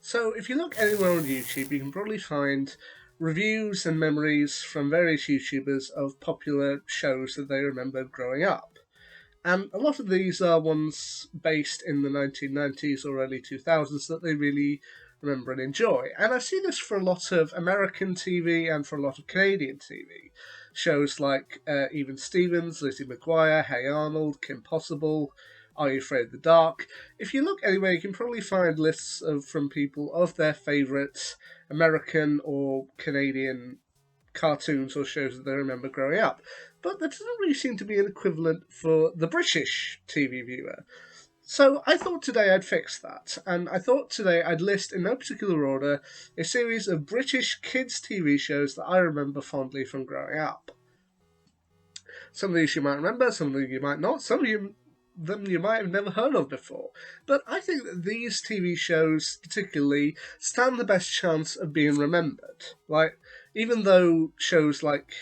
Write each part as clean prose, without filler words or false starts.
So, if you look anywhere on YouTube, you can probably find reviews and memories from various YouTubers of popular shows that they remember growing up. And a lot of these are ones based in the 1990s or early 2000s that they really remember and enjoy. And I see this for a lot of American TV and for a lot of Canadian TV. Shows like Even Stevens, Lizzie McGuire, Hey Arnold, Kim Possible, Are You Afraid of the Dark? If you look anywhere, you can probably find lists from people of their favourite American or Canadian cartoons or shows that they remember growing up. But there doesn't really seem to be an equivalent for the British TV viewer. So I thought today I'd fix that, and I thought today I'd list in no particular order a series of British kids' TV shows that I remember fondly from growing up. Some of these you might remember, some of them you might not, some of them you might have never heard of before. But I think that these TV shows particularly stand the best chance of being remembered. Like, even though shows like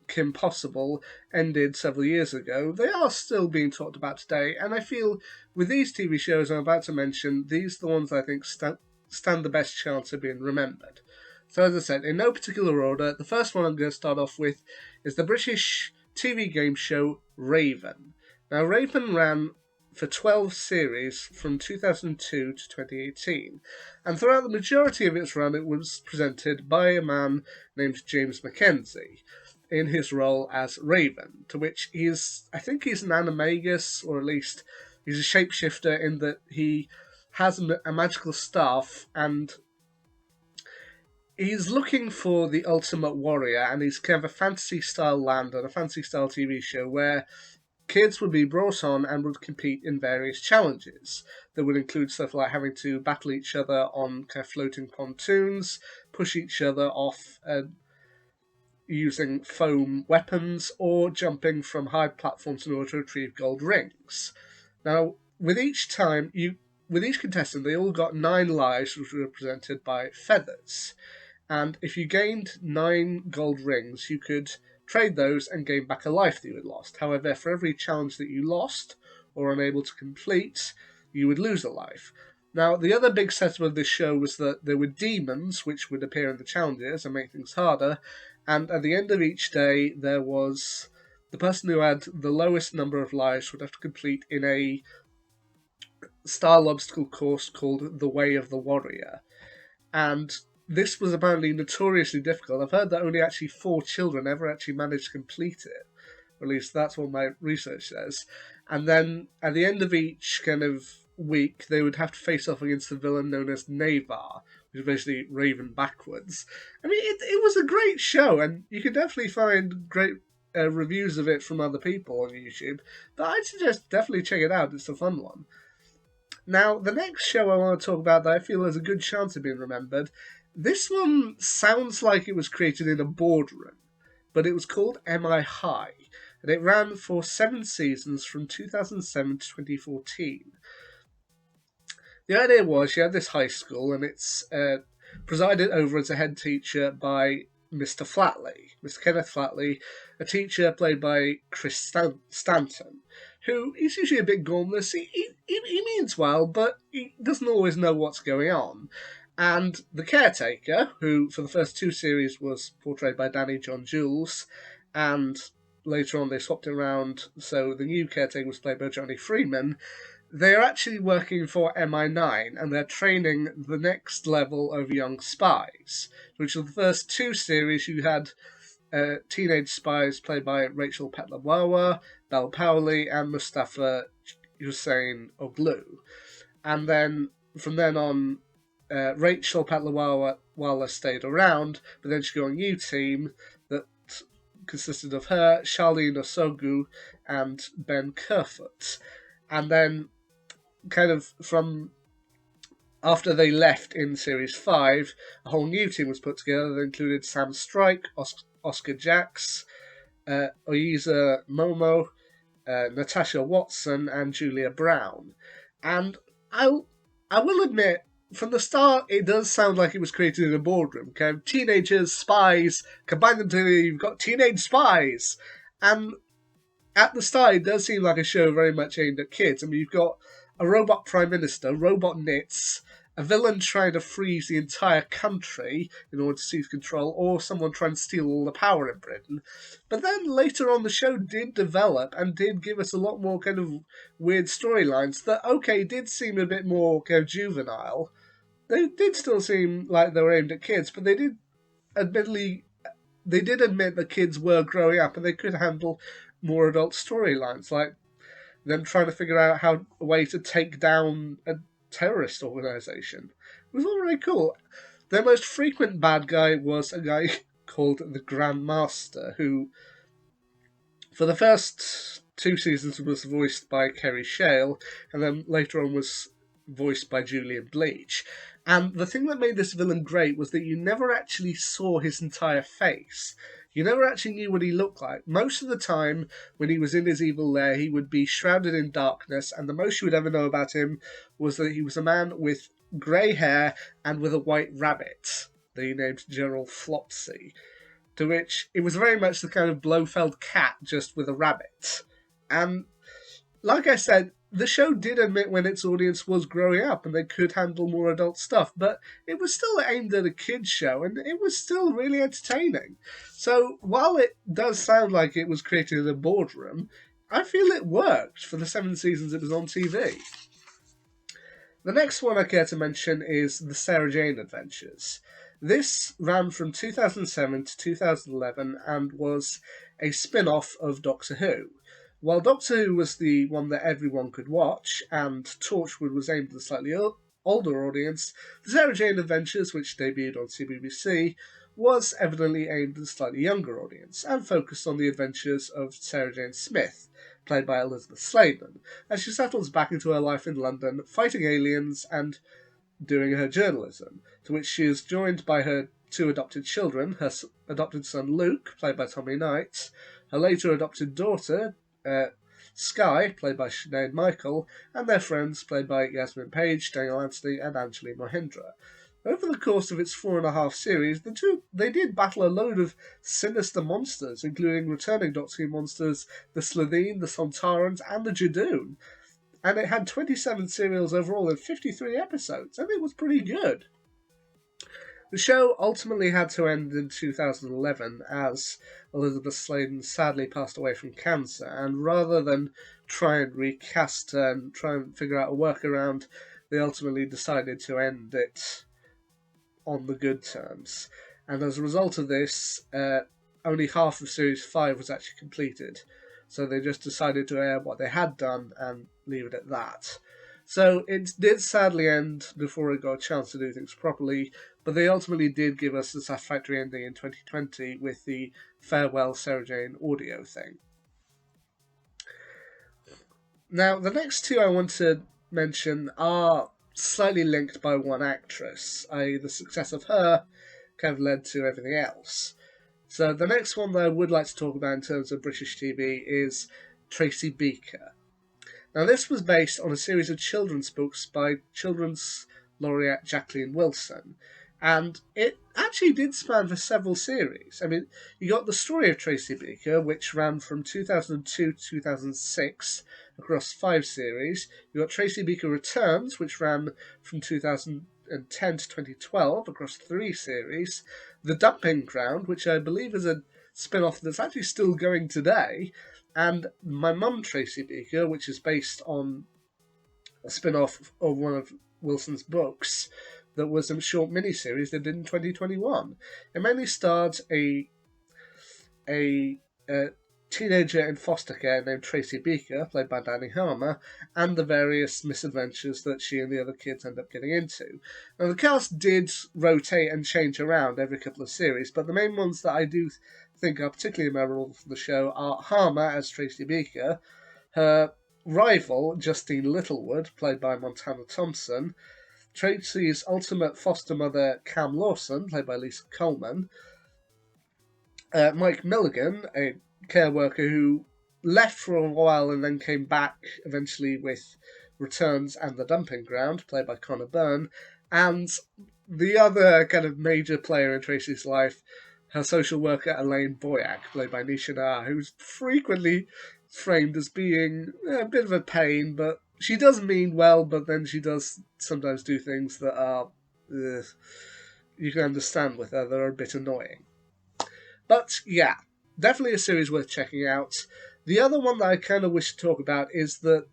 Kim Possible ended several years ago, they are still being talked about today, and I feel with these TV shows I'm about to mention, these are the ones I think stand the best chance of being remembered. So as I said, in no particular order, the first one I'm going to start off with is the British TV game show Raven. Now, Raven ran for 12 series from 2002 to 2018, and throughout the majority of its run it was presented by a man named James Mackenzie in his role as Raven, to which I think he's an animagus, or at least he's a shapeshifter in that he has a magical staff, and he's looking for the ultimate warrior, and he's kind of a fantasy-style land and a fantasy-style TV show where kids would be brought on and would compete in various challenges that would include stuff like having to battle each other on kind of floating pontoons, push each other off using foam weapons, or jumping from high platforms in order to retrieve gold rings. Now, with each contestant, they all got 9 lives, which were represented by feathers. And if you gained 9 gold rings, you could trade those and gain back a life that you had lost. However, for every challenge that you lost or unable to complete, you would lose a life. Now, the other big setup of this show was that there were demons which would appear in the challenges and make things harder, and at the end of each day, there was the person who had the lowest number of lives would have to complete in a style obstacle course called the Way of the Warrior. And this was apparently notoriously difficult. I've heard that only actually 4 children ever actually managed to complete it. Or at least that's what my research says. And then at the end of each kind of week, they would have to face off against the villain known as Navar, which is basically Raven backwards. I mean, it was a great show, and you can definitely find great reviews of it from other people on YouTube. But I'd suggest definitely check it out. It's a fun one. Now, the next show I want to talk about that I feel has a good chance of being remembered, this one sounds like it was created in a boardroom, but it was called Am I High? And it ran for 7 seasons from 2007 to 2014. The idea was you had this high school, and it's presided over as a head teacher by Mr. Flatley, Mr. Kenneth Flatley, a teacher played by Chris Stanton, who is usually a bit gormless. He means well, but he doesn't always know what's going on. And the caretaker, who for the first 2 series was portrayed by Danny John Jules, and later on they swapped it around, so the new caretaker was played by Johnny Freeman. They are actually working for MI9, and they're training the next level of young spies. Which of the first 2 series, you had teenage spies played by Rachel Petlawawa, Bel Powley, and Mustafa Hussein Oglu. And then, from then on, Rachel Petlawawa stayed around, but then she got a new team that consisted of her, Charlene Osogu, and Ben Kerfoot. And then, kind of from after they left in Series 5, a whole new team was put together that included Sam Strike, Oscar Jacks, Oyiza Momo, Natasha Watson, and Julia Brown. And I will admit, from the start, it does sound like it was created in a boardroom. Kind of teenagers, spies, combine them together, you've got teenage spies. And at the start, it does seem like a show very much aimed at kids. I mean, you've got a robot prime minister, robot knits, a villain trying to freeze the entire country in order to seize control, or someone trying to steal all the power in Britain. But then later on, the show did develop and did give us a lot more kind of weird storylines that, okay, did seem a bit more kind of juvenile. They did still seem like they were aimed at kids, but they did admittedly admit that kids were growing up and they could handle more adult storylines, like them trying to figure out a way to take down a terrorist organization. It was all very cool. Their most frequent bad guy was a guy called the Grand Master, who, for the first 2 seasons, was voiced by Kerry Shale, and then later on was voiced by Julian Bleach. And the thing that made this villain great was that you never actually saw his entire face. You never actually knew what he looked like. Most of the time, when he was in his evil lair, he would be shrouded in darkness, and the most you would ever know about him was that he was a man with grey hair and with a white rabbit that he named General Flopsy. To which it was very much the kind of Blofeld cat, just with a rabbit. And like I said, the show did admit when its audience was growing up and they could handle more adult stuff, but it was still aimed at a kids' show and it was still really entertaining. So while it does sound like it was created in a boardroom, I feel it worked for the 7 seasons it was on TV. The next one I care to mention is The Sarah Jane Adventures. This ran from 2007 to 2011 and was a spin-off of Doctor Who. While Doctor Who was the one that everyone could watch, and Torchwood was aimed at a slightly older audience, The Sarah Jane Adventures, which debuted on CBBC, was evidently aimed at a slightly younger audience, and focused on the adventures of Sarah Jane Smith, played by Elizabeth Sladen, as she settles back into her life in London, fighting aliens and doing her journalism, to which she is joined by her 2 adopted children, her adopted son Luke, played by Tommy Knight, her later adopted daughter, Sky, played by Sinead Michael, and their friends, played by Yasmin Page, Daniel Anthony, and Anjali Mohindra. Over the course of its 4.5 series, they did battle a load of sinister monsters, including returning Doctor Who monsters, the Slitheen, the Sontarans, and the Jadoon. And it had 27 serials overall and 53 episodes, and it was pretty good. The show ultimately had to end in 2011 as Elizabeth Sladen sadly passed away from cancer, and rather than try and recast her and try and figure out a workaround, they ultimately decided to end it on the good terms. And as a result of this, only half of Series 5 was actually completed. So they just decided to air what they had done and leave it at that. So it did sadly end before it got a chance to do things properly, but they ultimately did give us a satisfactory ending in 2020 with the Farewell Sarah Jane audio thing. Now, the next 2 I want to mention are slightly linked by one actress, i.e. the success of her kind of led to everything else. So the next one that I would like to talk about in terms of British TV is Tracy Beaker. Now, this was based on a series of children's books by children's laureate Jacqueline Wilson, and it actually did span for several series. I mean, you got The Story of Tracy Beaker, which ran from 2002 to 2006 across 5 series. You got Tracy Beaker Returns, which ran from 2010 to 2012 across 3 series. The Dumping Ground, which I believe is a spin-off that's actually still going today, and My Mum Tracy Beaker, which is based on a spin-off of one of Wilson's books that was a short miniseries they did in 2021. It mainly starred a teenager in foster care named Tracy Beaker, played by Danny Harmer, and the various misadventures that she and the other kids end up getting into. Now, the cast did rotate and change around every couple of series, but the main ones that I do think are particularly memorable from the show are Harmer as Tracy Beaker, her rival, Justine Littlewood, played by Montana Thompson, Tracy's ultimate foster mother, Cam Lawson, played by Lisa Coleman, Mike Milligan, a care worker who left for a while and then came back eventually with Returns and The Dumping Ground, played by Connor Byrne, and the other kind of major player in Tracy's life, her social worker Elaine Boyack, played by Nisha Nah, who's frequently framed as being a bit of a pain, but she does mean well, but then she does sometimes do things that are you can understand with her. They're a bit annoying. But yeah, definitely a series worth checking out. The other one that I kind of wish to talk about is that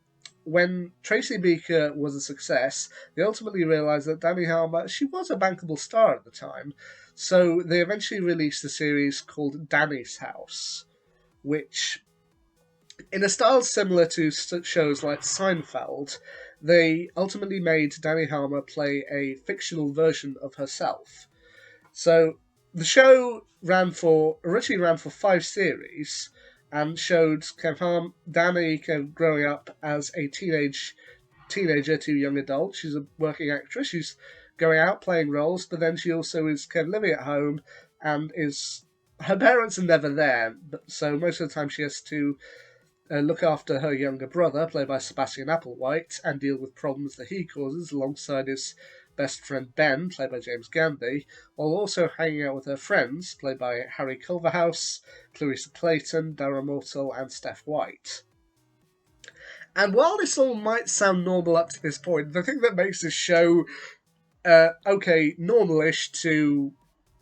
when Tracy Beaker was a success, they ultimately realised that Dani Harmer, she was a bankable star at the time. So they eventually released a series called Danis House, which, in a style similar to shows like Seinfeld, they ultimately made Dani Harmer play a fictional version of herself. So the show originally ran for 5 series and showed Dani growing up as a teenager to young adult. She's a working actress. She's going out playing roles, but then she also is kind of living at home and is her parents are never there, so most of the time she has to look after her younger brother, played by Sebastian Applewhite, and deal with problems that he causes alongside his best friend Ben, played by James Gandy, while also hanging out with her friends, played by Harry Culverhouse, Clarissa Clayton, Dara Mortal, and Steph White. And while this all might sound normal up to this point, the thing that makes this show normalish to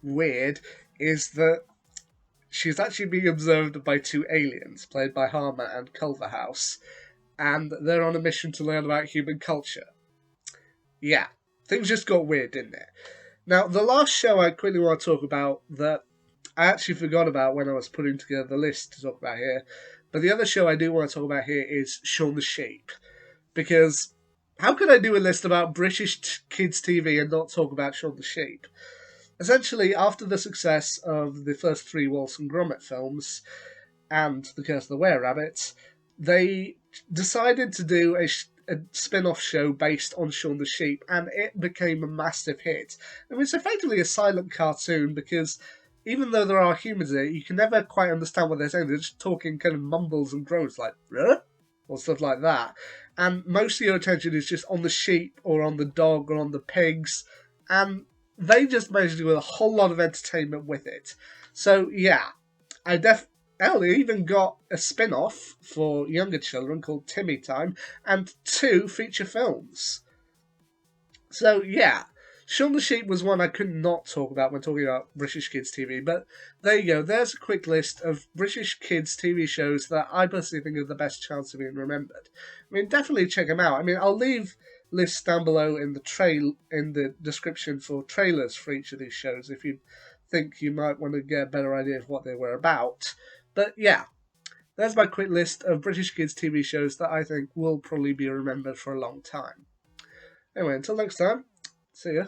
weird is that she's actually being observed by 2 aliens, played by Harmer and Culverhouse, and they're on a mission to learn about human culture. Yeah, things just got weird, didn't it? Now, the last show I quickly want to talk about that I actually forgot about when I was putting together the list to talk about here, but the other show I do want to talk about here is Shaun the Sheep, because how could I do a list about British kids' TV and not talk about Shaun the Sheep? Essentially, after the success of the first 3 Wallace and Gromit films and The Curse of the Were-Rabbit, they decided to do a spin-off show based on Shaun the Sheep, and it became a massive hit. I mean, it's effectively a silent cartoon because even though there are humans in it, you can never quite understand what they're saying. They're just talking kind of mumbles and groans like, "Ruh?" or stuff like that. And most of your attention is just on the sheep or on the dog or on the pigs, and they just managed to do a whole lot of entertainment with it. So yeah, they even got a spin-off for younger children called Timmy Time and 2 feature films. So yeah, Shaun the Sheep was one I could not talk about when talking about British kids TV, but there you go. There's a quick list of British kids TV shows that I personally think have the best chance of being remembered. I mean, definitely check them out. I mean, I'll leave lists down below in the description for trailers for each of these shows if you think you might want to get a better idea of what they were about. But yeah, there's my quick list of British kids TV shows that I think will probably be remembered for a long time. Anyway, until next time, see ya.